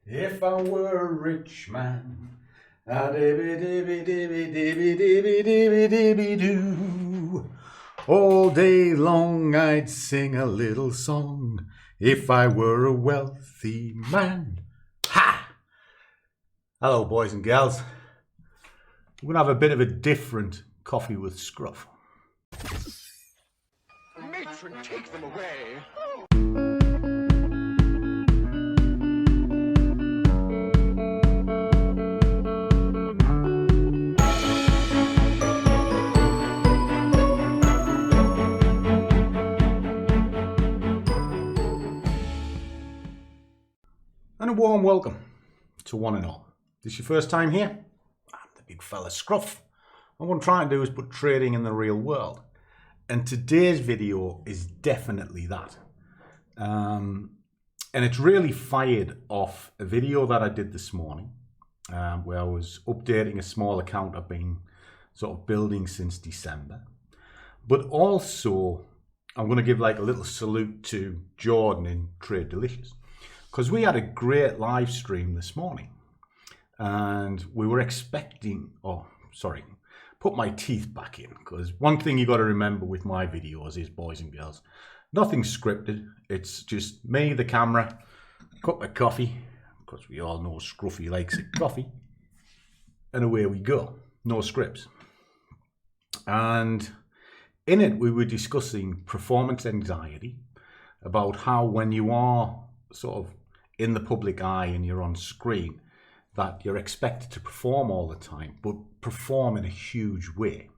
If I were a rich man, all day long I'd sing a little song. If I were a wealthy man. Ha! Hello, boys and girls. We're going to have a bit of a different coffee with Scruff. Matron, take them away. And a warm welcome to one and all. This your first time here? I'm the big fella Scruff. And what I'm trying to do is put trading in the real world. And today's video is definitely that. And it's really fired off a video that I did this morning where I was updating a small account I've been sort of building since December. But also, I'm going to give like a little salute to Jordan in Trade Delicious. Because we had a great live stream this morning and we were expecting, put my teeth back in, because one thing you got to remember with my videos is, boys and girls, nothing's scripted. It's just me, the camera, a cup of coffee, because we all know Scruffy likes a coffee, and away we go. No scripts. And in it, we were discussing performance anxiety, about how when you are sort of in the public eye and you're on screen, that you're expected to perform all the time, but perform in a huge way.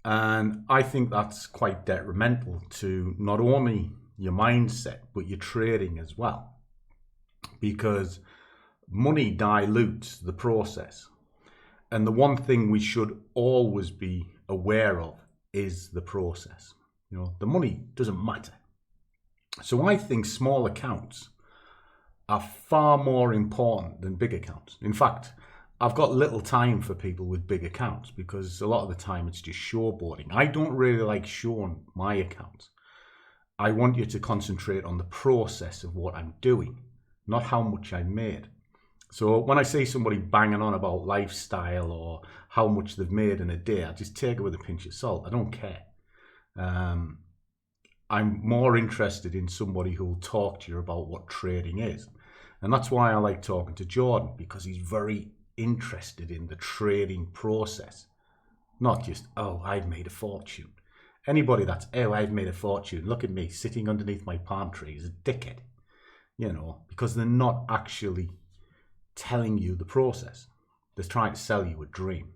And I think that's quite detrimental to not only your mindset, but your trading as well. Because money dilutes the process. And the one thing we should always be aware of is the process. You know, the money doesn't matter. So I think small accounts are far more important than big accounts. In fact, I've got little time for people with big accounts because a lot of the time it's just showboarding. I don't really like showing my accounts. I want you to concentrate on the process of what I'm doing, not how much I made. So when I see somebody banging on about lifestyle or how much they've made in a day, I just take it with a pinch of salt. I don't care. I'm more interested in somebody who will talk to you about what trading is. And that's why I like talking to Jordan, because he's very interested in the trading process. Not just, oh, I've made a fortune. Anybody that's, oh, I've made a fortune, look at me sitting underneath my palm tree is a dickhead. You know, because they're not actually telling you the process. They're trying to sell you a dream.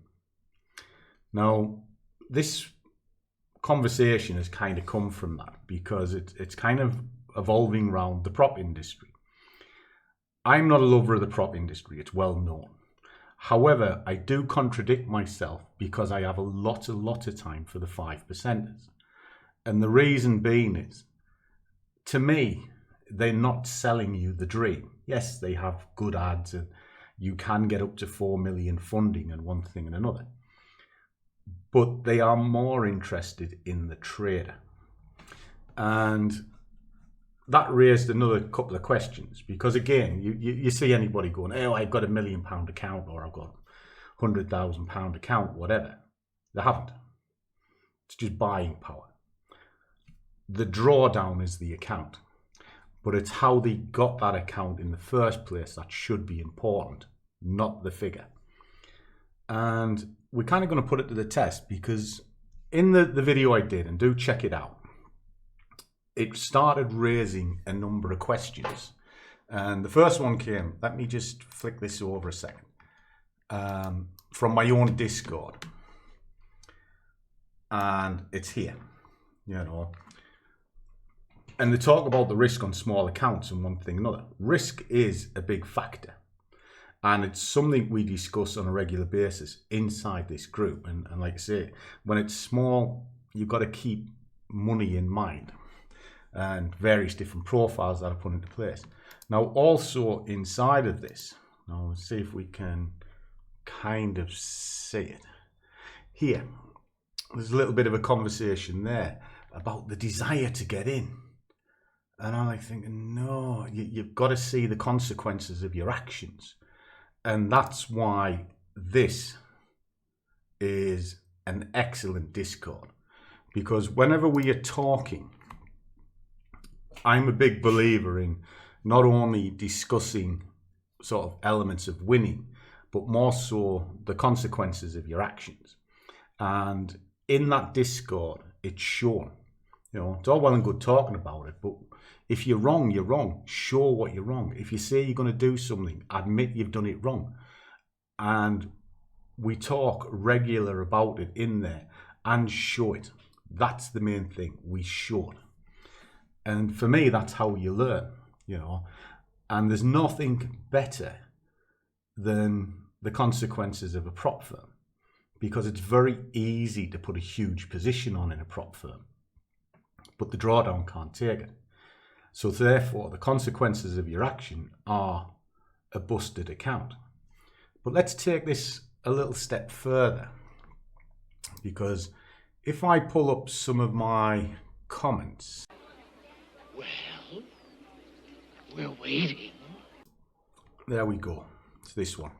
Now, this conversation has kind of come from that because it's kind of evolving around the prop industry. I'm not a lover of the prop industry, it's well known. However, I do contradict myself because I have a lot of time for the 5%ers. And the reason being is, to me, they're not selling you the dream. Yes, they have good ads and you can get up to 4 million funding and one thing and another. But they are more interested in the trader. And that raised another couple of questions, because again, you see anybody going, oh, I've got £1 million account, or I've got £100,000 account, whatever. They haven't. It's just buying power. The drawdown is the account, but it's how they got that account in the first place that should be important, not the figure. And we're kind of going to put it to the test, because in the video I did, and do check it out, it started raising a number of questions. And the first one came, let me just flick this over a second, from my own Discord. And it's here, you know. And they talk about the risk on small accounts and one thing or another. Risk is a big factor. And it's something we discuss on a regular basis inside this group. And like I say, when it's small, you've got to keep money in mind and various different profiles that are put into place. Now, also inside of this, now let's see if we can kind of see it. Here, there's a little bit of a conversation there about the desire to get in. And I'm like thinking, no, you've got to see the consequences of your actions. And that's why this is an excellent Discord. Because whenever we are talking, I'm a big believer in not only discussing sort of elements of winning, but more so the consequences of your actions. And in that Discord, it's shown. You know, it's all well and good talking about it, but if you're wrong, you're wrong. Show what you're wrong. If you say you're going to do something, admit you've done it wrong. And we talk regular about it in there and show it. That's the main thing. We show it. And for me, that's how you learn, you know. And there's nothing better than the consequences of a prop firm, because it's very easy to put a huge position on in a prop firm, but the drawdown can't take it. So therefore, the consequences of your action are a busted account. But let's take this a little step further, because if I pull up some of my comments. Well, we're waiting. There we go. It's this one.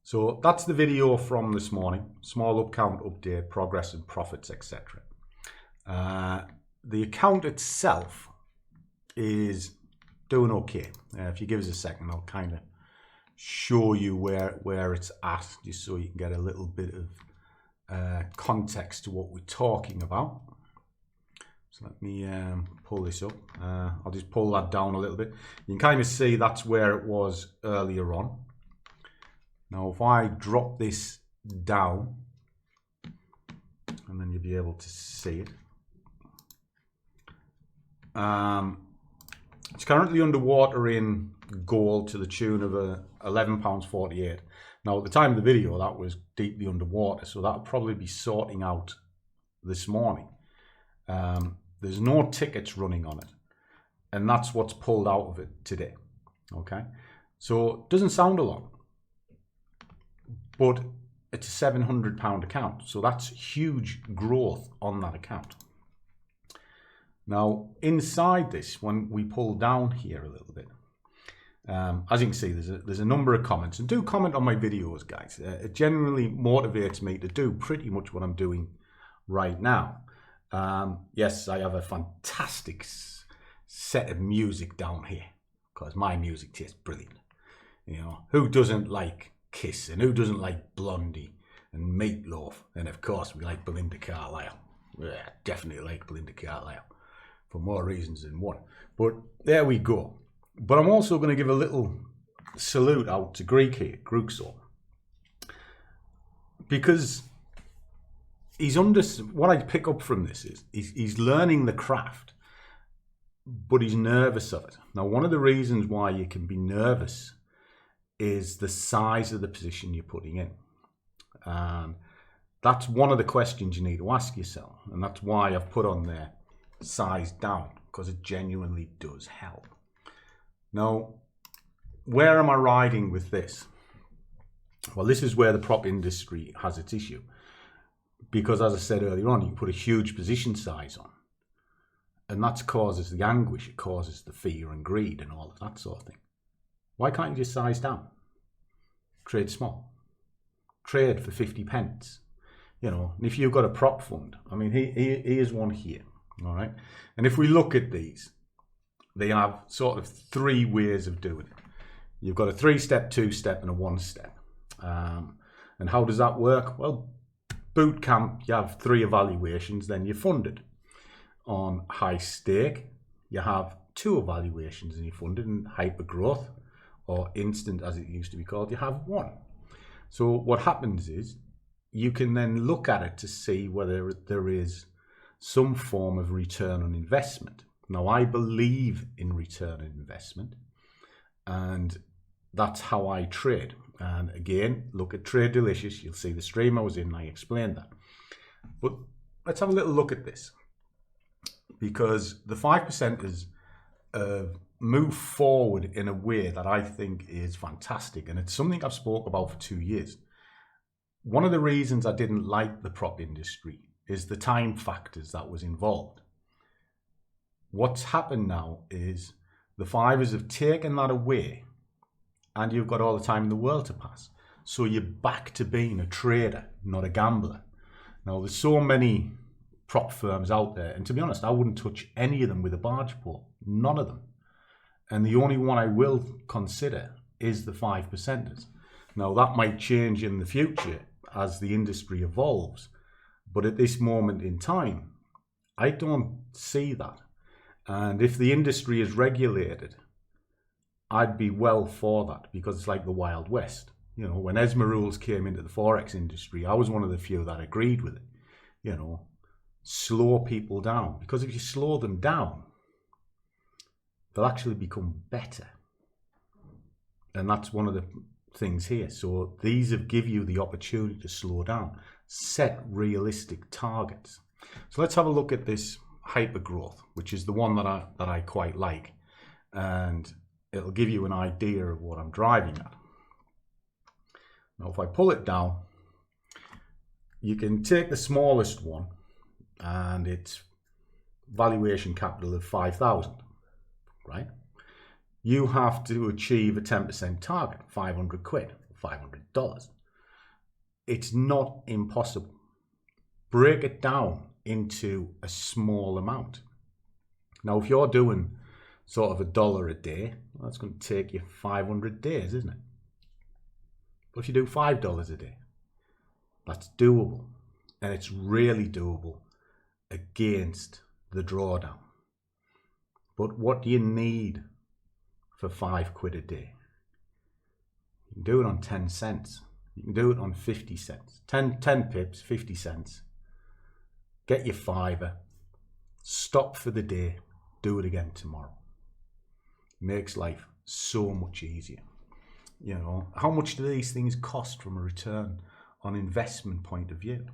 So that's the video from this morning. Small up count update, progress and profits, etc. The account itself is doing okay. If you give us a second, I'll kind of show you where it's at, just so you can get a little bit of context to what we're talking about. So let me pull this up. I'll just pull that down a little bit. You can kind of see that's where it was earlier on. Now if I drop this down, and then you'll be able to see it. It's currently underwater in gold to the tune of £11.48. Now at the time of the video, that was deeply underwater, so that'll probably be sorting out this morning. There's no tickets running on it, and that's what's pulled out of it today. Okay, so it doesn't sound a lot, but it's a £700 account, so that's huge growth on that account. Now inside this, when we pull down here a little bit, as you can see, there's a number of comments, and do comment on my videos, guys. It generally motivates me to do pretty much what I'm doing right now. Yes, I have a fantastic set of music down here, because my music tastes brilliant. You know, who doesn't like Kiss, and who doesn't like Blondie and Meatloaf? And of course, we like Belinda Carlisle. Yeah, definitely like Belinda Carlisle, for more reasons than one. But there we go. But I'm also going to give a little salute out to Greek here, Gruxo, because what I pick up from this is he's learning the craft, but he's nervous of it. Now, one of the reasons why you can be nervous is the size of the position you're putting in. That's one of the questions you need to ask yourself, and that's why I've put on there size down, because it genuinely does help. Now, where am I riding with this? Well, this is where the prop industry has its issue, because as I said earlier on, you can put a huge position size on, and that causes the anguish, it causes the fear and greed and all of that sort of thing. Why can't you just size down? Trade small. Trade for 50 pence. You know, and if you've got a prop fund, I mean, here's one here, all right? And if we look at these, they have sort of three ways of doing it. You've got a 3-step, 2-step, and a 1-step. And how does that work? Well, boot camp, you have 3 evaluations, then you're funded. On high stake, you have 2 evaluations and you're funded. And hyper growth, or instant as it used to be called, you have 1. So what happens is you can then look at it to see whether there is some form of return on investment. Now, I believe in return on investment, and that's how I trade. And again, look at Trade Delicious. You'll see the stream I was in, I explained that. But let's have a little look at this, because the 5%ers move forward in a way that I think is fantastic, and it's something I've spoke about for 2 years. One of the reasons I didn't like the prop industry is the time factors that was involved. what's happened now is the fivers have taken that away, and you've got all the time in the world to pass. So you're back to being a trader, not a gambler. Now, there's so many prop firms out there, and to be honest, I wouldn't touch any of them with a barge pole. None of them. And the only one I will consider is the 5%ers. Now, that might change in the future as the industry evolves, but at this moment in time, I don't see that. And if the industry is regulated, I'd be well for that, because it's like the Wild West. You know, when ESMA rules came into the Forex industry, I was one of the few that agreed with it. You know, slow people down, because if you slow them down, they'll actually become better. And that's one of the things here. So these have give you the opportunity to slow down, set realistic targets. So let's have a look at this hyper growth, which is the one that I quite like, and it'll give you an idea of what I'm driving at. Now, if I pull it down, you can take the smallest one, and it's valuation capital of 5,000, right? You have to achieve a 10% target, 500 quid, $500. It's not impossible. Break it down into a small amount. Now, if you're doing sort of $1 a day, well, that's going to take you 500 days, isn't it? But if you do $5 a day, that's doable. And it's really doable against the drawdown. But what do you need for 5 quid a day? You can do it on 10 cents. You can do it on 50 cents. 10 pips, 50 cents. Get your fiver. Stop for the day. Do it again tomorrow. Makes life so much easier. You know, how much do these things cost from a return on investment point of view?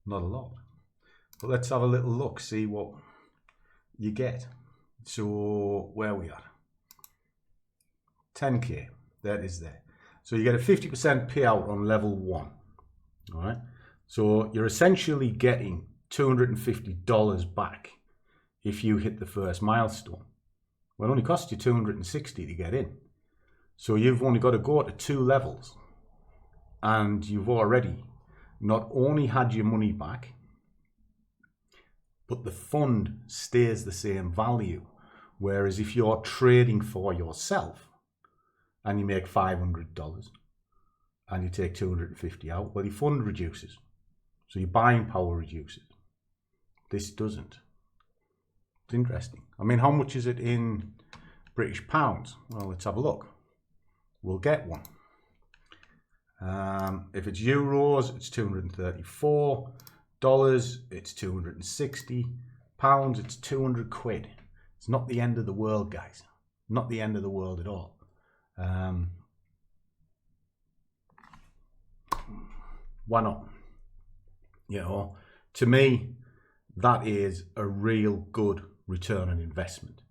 Not a lot. But let's have a little look, see what you get. So where we are, 10k, that is there. So you get a 50% payout on level 1. All right. So you're essentially getting $250 back if you hit the first milestone. Well, it only costs you $260 to get in. So you've only got to go to 2 levels, and you've already not only had your money back, but the fund stays the same value. Whereas if you're trading for yourself and you make $500 and you take 250 out, well, your fund reduces. So your buying power reduces. This doesn't. It's interesting. I mean, how much is it in British pounds? Well, let's have a look. We'll get one. If it's euros, it's 234. Dollars, it's 260. Pounds, it's 200 quid. It's not the end of the world, guys. Not the end of the world at all. Why not? You know, to me, that is a real good return on investment.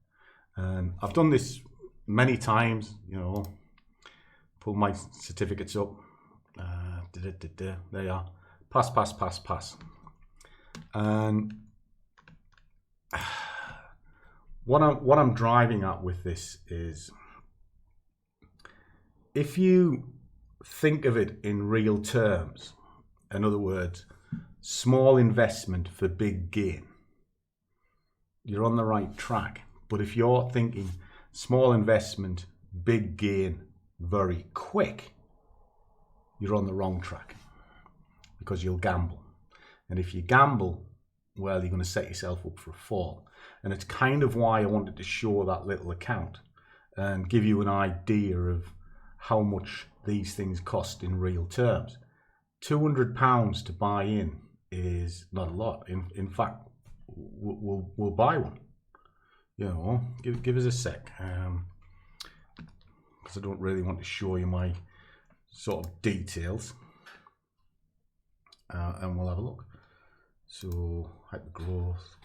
And I've done this many times, you know, pull my certificates up. There you are. Pass, pass, pass, pass. And what I'm driving at with this is, if you think of it in real terms, in other words, small investment for big gain, you're on the right track. But if you're thinking small investment, big gain, very quick, you're on the wrong track, because you'll gamble. And if you gamble, well, you're going to set yourself up for a fall. And it's kind of why I wanted to show that little account and give you an idea of how much these things cost in real terms. £200 to buy in is not a lot. In fact, we'll buy one. You know, give us a sec, because I don't really want to show you my sort of details, and we'll have a look. So hyper growth.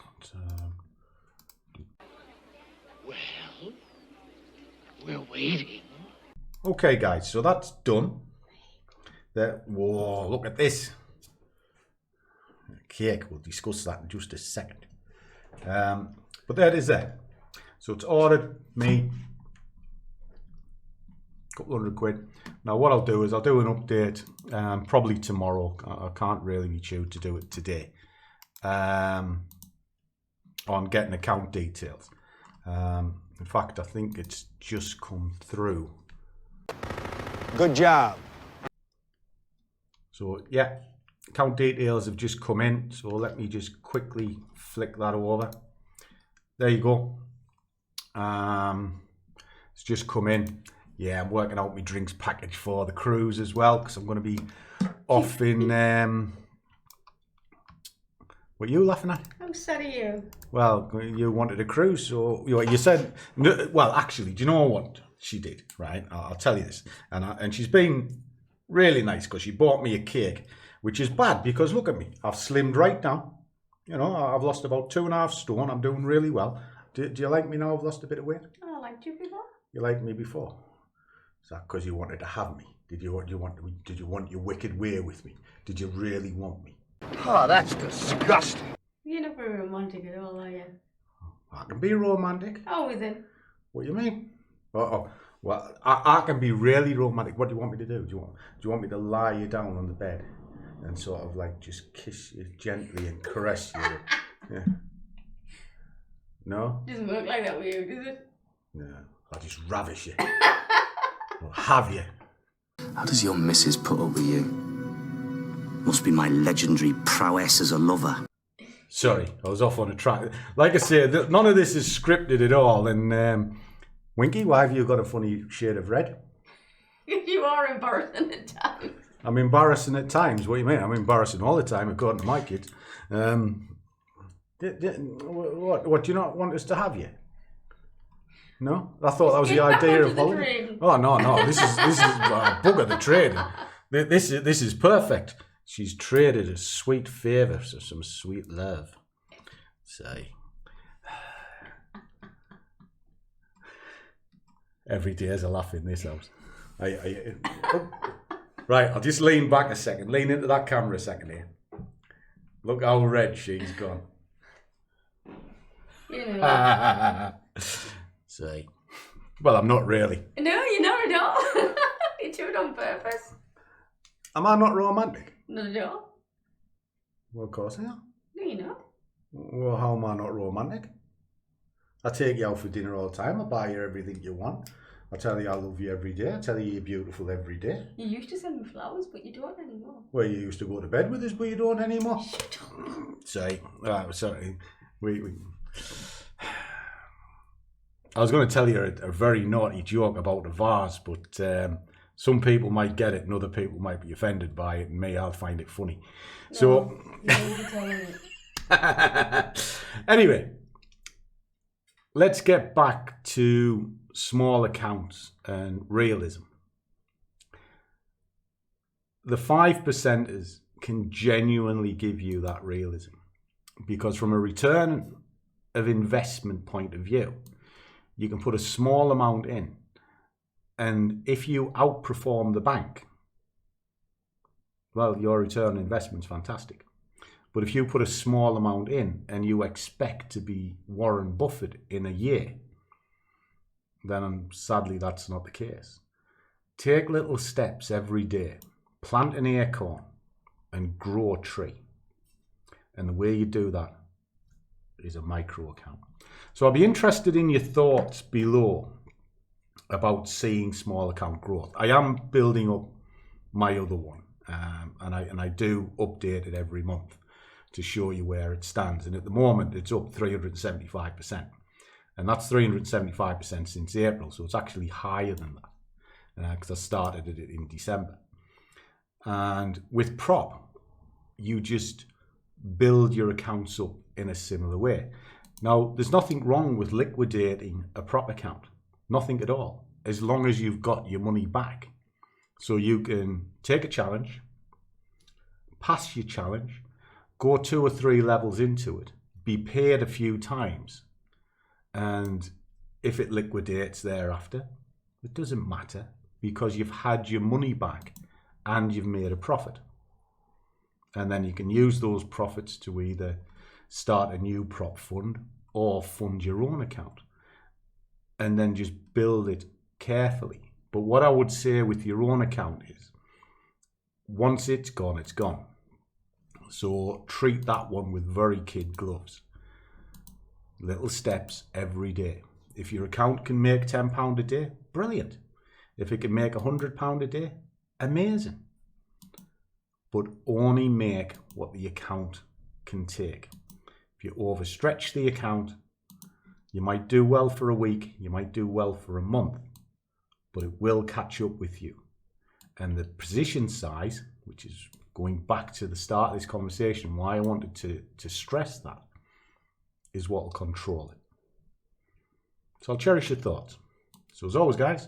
Well, we're waiting. Okay, guys, so that's done. Whoa, look at this cake. We'll discuss that in just a second. But there it is there. So it's ordered me a couple £100. Now what I'll do is I'll do an update probably tomorrow. I can't really be chewed to do it today on getting account details. In fact, I think it's just come through. Good job. So yeah, account details have just come in. So let me just quickly flick that over. There you go. It's just come in. Yeah, I'm working out my drinks package for the cruise as well, because I'm going to be off in... What are you laughing at? I'm sorry, you. Well, you wanted a cruise, so you said... No, well, actually, do you know what she did, right? I'll tell you this. And she's been really nice, because she bought me a cake, which is bad, because look at me. I've slimmed right down. You know, I've lost about 2.5 stone. I'm doing really well. Do you like me now? I've lost a bit of weight. Oh, I liked you before. You liked me before? Is that because you wanted to have me? Did you want your wicked way with me? Did you really want me? Oh, that's disgusting. You're not very romantic at all, are you? I can be romantic. Oh, is it? What do you mean? Well, I can be really romantic. What do you want me to do? Do you want me to lie you down on the bed and sort of like just kiss you gently and caress you? Yeah. No? Doesn't work like that with you, does it? No. I'll just ravish you. I'll have you. How does your missus put up with you? Must be my legendary prowess as a lover. Sorry, I was off on a track. Like I said, none of this is scripted at all. And Winky, why have you got a funny shade of red? You are embarrassing at times. I'm embarrassing at times. What do you mean? I'm embarrassing all the time, according to my kids. What do you not want us to have you? No, I thought that was the idea of holiday. Oh no! This is bugger the trading. This is perfect. She's traded a sweet favour, so some sweet love. Say, every day is a laugh in this house. Right, I'll just lean back a second. Lean into that camera a second here. Look how red she's gone. You know. Say, well, I'm not really. No, you're not at all. You do it on purpose. Am I not romantic? Not at all. Well, of course I am. No, you're not. Well, how am I not romantic? I take you out for dinner all the time. I buy you everything you want. I tell you I love you every day. I tell you you're beautiful every day. You used to send me flowers, but you don't anymore. Well, you used to go to bed with us, but you don't anymore. Shut up. Say, sorry. We I was going to tell you a very naughty joke about the vase, but some people might get it and other people might be offended by it, and me, I'll find it funny. No, So, you won't be telling it. Anyway, let's get back to small accounts and realism. The 5%ers can genuinely give you that realism, because from a return of investment point of view, you can put a small amount in, and if you outperform the bank, well, your return on investment is fantastic. But if you put a small amount in and you expect to be Warren Buffett in a year, then sadly that's not the case. Take little steps every day, plant an acorn and grow a tree. And the way you do that is a micro account. So I'll be interested in your thoughts below about seeing small account growth. I am building up my other one, and I do update it every month to show you where it stands. And at the moment, it's up 375%. And that's 375% since April, so it's actually higher than that, because I started it in December. And with prop, you just build your accounts up in a similar way. Now, there's nothing wrong with liquidating a prop account. Nothing at all, as long as you've got your money back. So you can take a challenge, pass your challenge, go 2 or 3 levels into it, be paid a few times, and if it liquidates thereafter, it doesn't matter, because you've had your money back and you've made a profit. And then you can use those profits to either start a new prop fund or fund your own account, and then just build it carefully. But what I would say with your own account is, once it's gone, it's gone. So treat that one with very kid gloves. Little steps every day. If your account can make £10 a day, brilliant. If it can make £100 a day, amazing. But only make what the account can take. If you overstretch the account, you might do well for a week, you might do well for a month, but it will catch up with you. And the position size, which is going back to the start of this conversation, why I wanted to stress that, is what will control it. So I'll cherish your thoughts. So as always, guys,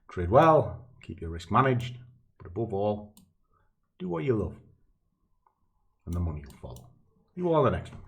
trade well, keep your risk managed, but above all, do what you love, and the money will follow. See you all in the next one.